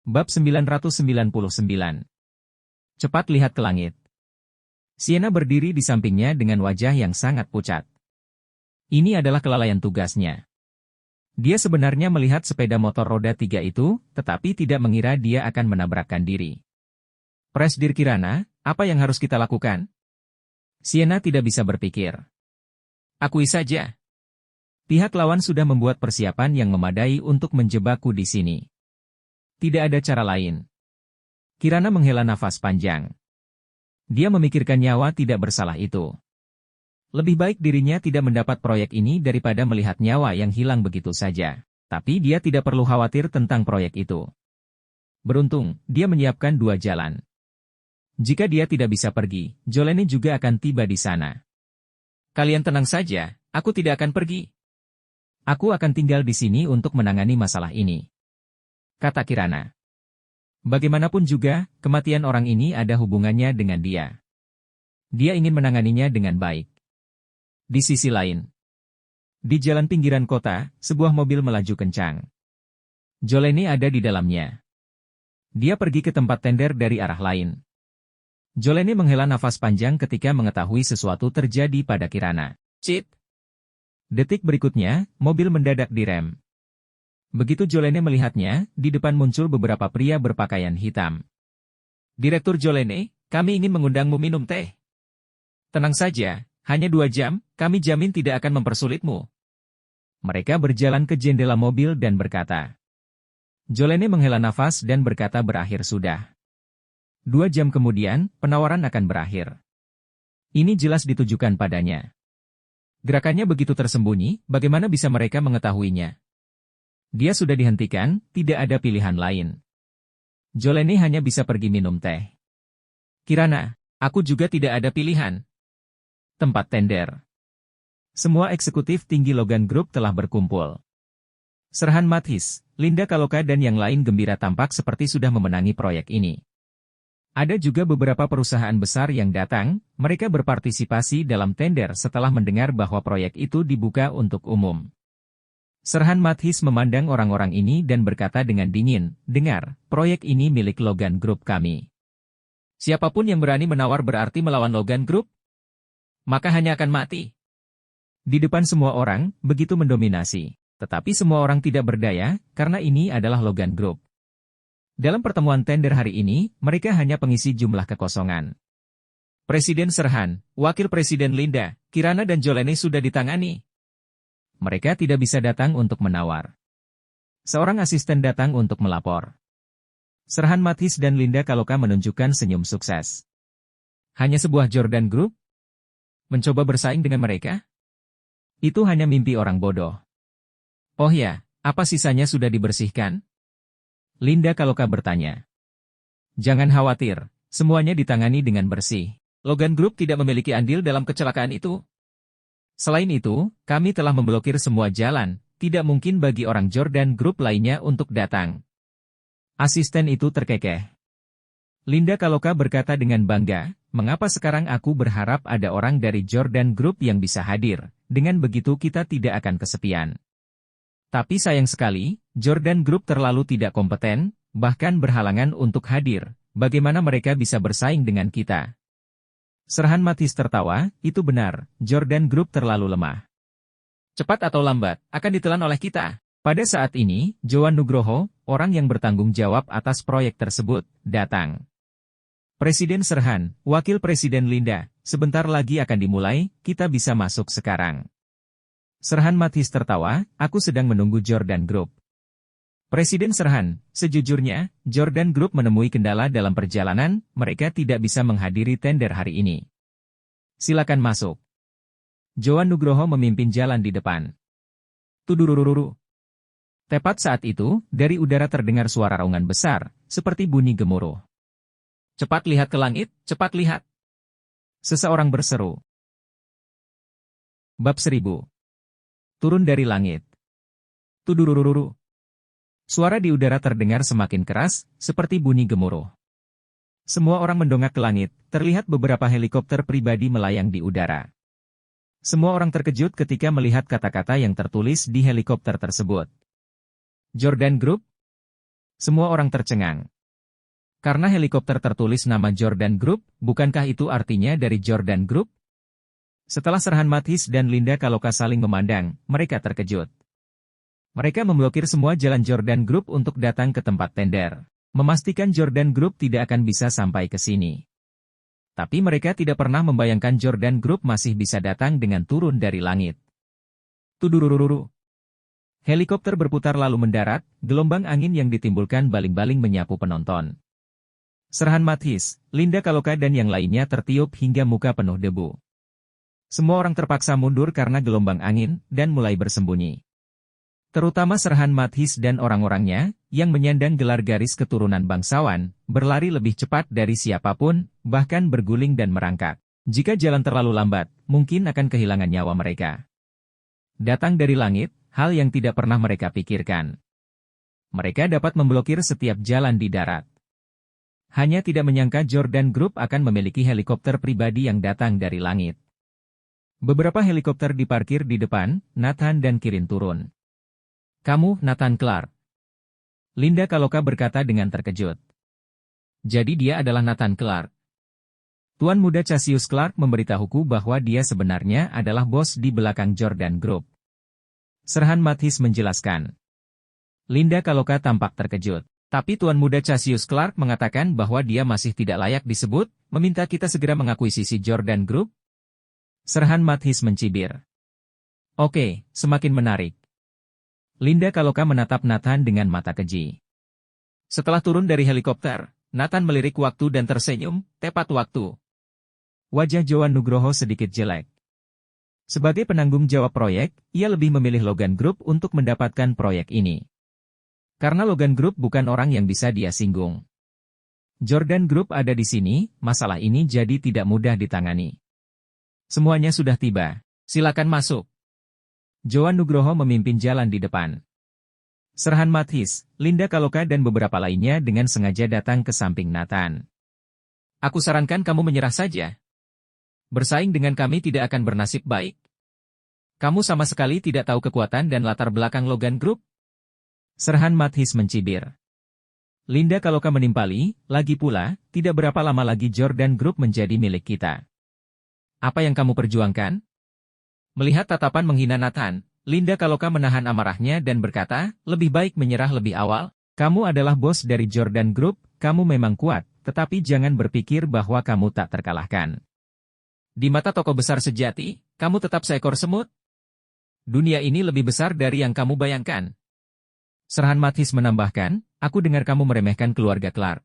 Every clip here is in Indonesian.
Bab 999. Cepat lihat ke langit. Sienna berdiri di sampingnya dengan wajah yang sangat pucat. Ini adalah kelalaian tugasnya. Dia sebenarnya melihat sepeda motor roda 3 itu, tetapi tidak mengira dia akan menabrakkan diri. Presdir Kirana, apa yang harus kita lakukan? Sienna tidak bisa berpikir. Akui saja. Pihak lawan sudah membuat persiapan yang memadai untuk menjebakku di sini. Tidak ada cara lain. Kirana menghela nafas panjang. Dia memikirkan nyawa tidak bersalah itu. Lebih baik dirinya tidak mendapat proyek ini daripada melihat nyawa yang hilang begitu saja. Tapi dia tidak perlu khawatir tentang proyek itu. Beruntung, dia menyiapkan 2 jalan. Jika dia tidak bisa pergi, Jolene juga akan tiba di sana. Kalian tenang saja, aku tidak akan pergi. Aku akan tinggal di sini untuk menangani masalah ini, kata Kirana. Bagaimanapun juga, kematian orang ini ada hubungannya dengan dia. Dia ingin menanganinya dengan baik. Di sisi lain, di jalan pinggiran kota, sebuah mobil melaju kencang. Jolene ada di dalamnya. Dia pergi ke tempat tender dari arah lain. Jolene menghela nafas panjang ketika mengetahui sesuatu terjadi pada Kirana. Cit! Detik berikutnya, mobil mendadak direm. Begitu Jolene melihatnya, di depan muncul beberapa pria berpakaian hitam. Direktur Jolene, kami ingin mengundangmu minum teh. Tenang saja, hanya 2 jam, kami jamin tidak akan mempersulitmu. Mereka berjalan ke jendela mobil dan berkata. Jolene menghela nafas dan berkata berakhir sudah. 2 jam kemudian, penawaran akan berakhir. Ini jelas ditujukan padanya. Gerakannya begitu tersembunyi, bagaimana bisa mereka mengetahuinya? Dia sudah dihentikan, tidak ada pilihan lain. Jolene hanya bisa pergi minum teh. Kirana, aku juga tidak ada pilihan. Tempat tender. Semua eksekutif tinggi Logan Group telah berkumpul. Serhan Mathis, Linda Kaloka dan yang lain gembira tampak seperti sudah memenangi proyek ini. Ada juga beberapa perusahaan besar yang datang, mereka berpartisipasi dalam tender setelah mendengar bahwa proyek itu dibuka untuk umum. Serhan Mathis memandang orang-orang ini dan berkata dengan dingin, dengar, proyek ini milik Logan Group kami. Siapapun yang berani menawar berarti melawan Logan Group, maka hanya akan mati. Di depan semua orang, begitu mendominasi. Tetapi semua orang tidak berdaya, karena ini adalah Logan Group. Dalam pertemuan tender hari ini, mereka hanya pengisi jumlah kekosongan. Presiden Serhan, Wakil Presiden Linda, Kirana dan Jolene sudah ditangani. Mereka tidak bisa datang untuk menawar. Seorang asisten datang untuk melapor. Serhan Mathis dan Linda Kaloka menunjukkan senyum sukses. Hanya sebuah Jordan Group? Mencoba bersaing dengan mereka? Itu hanya mimpi orang bodoh. Oh ya, apa sisanya sudah dibersihkan? Linda Kaloka bertanya. Jangan khawatir, semuanya ditangani dengan bersih. Logan Group tidak memiliki andil dalam kecelakaan itu. Selain itu, kami telah memblokir semua jalan, tidak mungkin bagi orang Jordan Group lainnya untuk datang. Asisten itu terkekeh. Linda Kaloka berkata dengan bangga, mengapa sekarang aku berharap ada orang dari Jordan Group yang bisa hadir, dengan begitu kita tidak akan kesepian. Tapi sayang sekali, Jordan Group terlalu tidak kompeten, bahkan berhalangan untuk hadir, bagaimana mereka bisa bersaing dengan kita? Serhan Mathis tertawa, itu benar, Jordan Group terlalu lemah. Cepat atau lambat, akan ditelan oleh kita. Pada saat ini, Joan Nugroho, orang yang bertanggung jawab atas proyek tersebut, datang. Presiden Serhan, Wakil Presiden Linda, sebentar lagi akan dimulai, kita bisa masuk sekarang. Serhan Mathis tertawa, aku sedang menunggu Jordan Group. Presiden Serhan, sejujurnya, Jordan Group menemui kendala dalam perjalanan, mereka tidak bisa menghadiri tender hari ini. Silakan masuk. Joan Nugroho memimpin jalan di depan. Tudurururu. Tepat saat itu, dari udara terdengar suara raungan besar, seperti bunyi gemuruh. Cepat lihat ke langit, cepat lihat. Seseorang berseru. Bab 1000. Turun dari langit. Tudurururu. Suara di udara terdengar semakin keras, seperti bunyi gemuruh. Semua orang mendongak ke langit, terlihat beberapa helikopter pribadi melayang di udara. Semua orang terkejut ketika melihat kata-kata yang tertulis di helikopter tersebut. Jordan Group? Semua orang tercengang. Karena helikopter tertulis nama Jordan Group, bukankah itu artinya dari Jordan Group? Setelah Serhan Mathis dan Linda Kaloka saling memandang, mereka terkejut. Mereka memblokir semua jalan Jordan Group untuk datang ke tempat tender, memastikan Jordan Group tidak akan bisa sampai ke sini. Tapi mereka tidak pernah membayangkan Jordan Group masih bisa datang dengan turun dari langit. Tudurururu. Helikopter berputar lalu mendarat, gelombang angin yang ditimbulkan baling-baling menyapu penonton. Serhan Mathis, Linda Kaloka dan yang lainnya tertiup hingga muka penuh debu. Semua orang terpaksa mundur karena gelombang angin, dan mulai bersembunyi. Terutama Serhan Mathis dan orang-orangnya, yang menyandang gelar garis keturunan bangsawan, berlari lebih cepat dari siapapun, bahkan berguling dan merangkak. Jika jalan terlalu lambat, mungkin akan kehilangan nyawa mereka. Datang dari langit, hal yang tidak pernah mereka pikirkan. Mereka dapat memblokir setiap jalan di darat. Hanya tidak menyangka Jordan Group akan memiliki helikopter pribadi yang datang dari langit. Beberapa helikopter diparkir di depan, Nathan dan Kirin turun. Kamu, Nathan Clark. Linda Kaloka berkata dengan terkejut. Jadi dia adalah Nathan Clark. Tuan muda Cassius Clark memberitahuku bahwa dia sebenarnya adalah bos di belakang Jordan Group. Serhan Mathis menjelaskan. Linda Kaloka tampak terkejut. Tapi Tuan muda Cassius Clark mengatakan bahwa dia masih tidak layak disebut, meminta kita segera mengakuisisi Jordan Group. Serhan Mathis mencibir. Oke, semakin menarik. Linda Kaloka menatap Nathan dengan mata keji. Setelah turun dari helikopter, Nathan melirik waktu dan tersenyum, tepat waktu. Wajah Johan Nugroho sedikit jelek. Sebagai penanggung jawab proyek, ia lebih memilih Logan Group untuk mendapatkan proyek ini. Karena Logan Group bukan orang yang bisa dia singgung. Jordan Group ada di sini, masalah ini jadi tidak mudah ditangani. Semuanya sudah tiba. Silakan masuk. Johan Nugroho memimpin jalan di depan. Serhan Mathis, Linda Kaloka dan beberapa lainnya dengan sengaja datang ke samping Nathan. Aku sarankan kamu menyerah saja. Bersaing dengan kami tidak akan bernasib baik. Kamu sama sekali tidak tahu kekuatan dan latar belakang Logan Group. Serhan Mathis mencibir. Linda Kaloka menimpali, lagi pula, tidak berapa lama lagi Jordan Group menjadi milik kita. Apa yang kamu perjuangkan? Melihat tatapan menghina Nathan, Linda Kaloka menahan amarahnya dan berkata, lebih baik menyerah lebih awal. Kamu adalah bos dari Jordan Group, kamu memang kuat, tetapi jangan berpikir bahwa kamu tak terkalahkan. Di mata tokoh besar sejati, kamu tetap seekor semut. Dunia ini lebih besar dari yang kamu bayangkan. Serhan Mathis menambahkan, aku dengar kamu meremehkan keluarga Clark.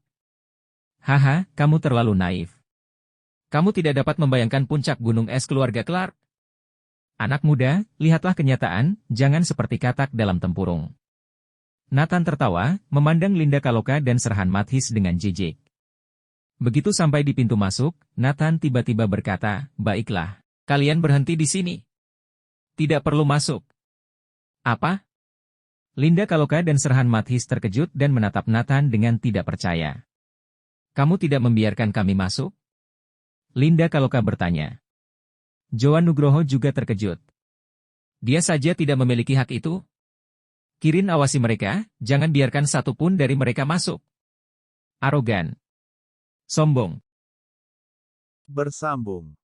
Haha, kamu terlalu naif. Kamu tidak dapat membayangkan puncak gunung es keluarga Clark. Anak muda, lihatlah kenyataan, jangan seperti katak dalam tempurung. Nathan tertawa, memandang Linda Kaloka dan Serhan Mathis dengan jijik. Begitu sampai di pintu masuk, Nathan tiba-tiba berkata, baiklah, kalian berhenti di sini. Tidak perlu masuk. Apa? Linda Kaloka dan Serhan Mathis terkejut dan menatap Nathan dengan tidak percaya. Kamu tidak membiarkan kami masuk? Linda Kaloka bertanya. Johan Nugroho juga terkejut. Dia saja tidak memiliki hak itu. Kirin awasi mereka, jangan biarkan satu pun dari mereka masuk. Arogan. Sombong. Bersambung.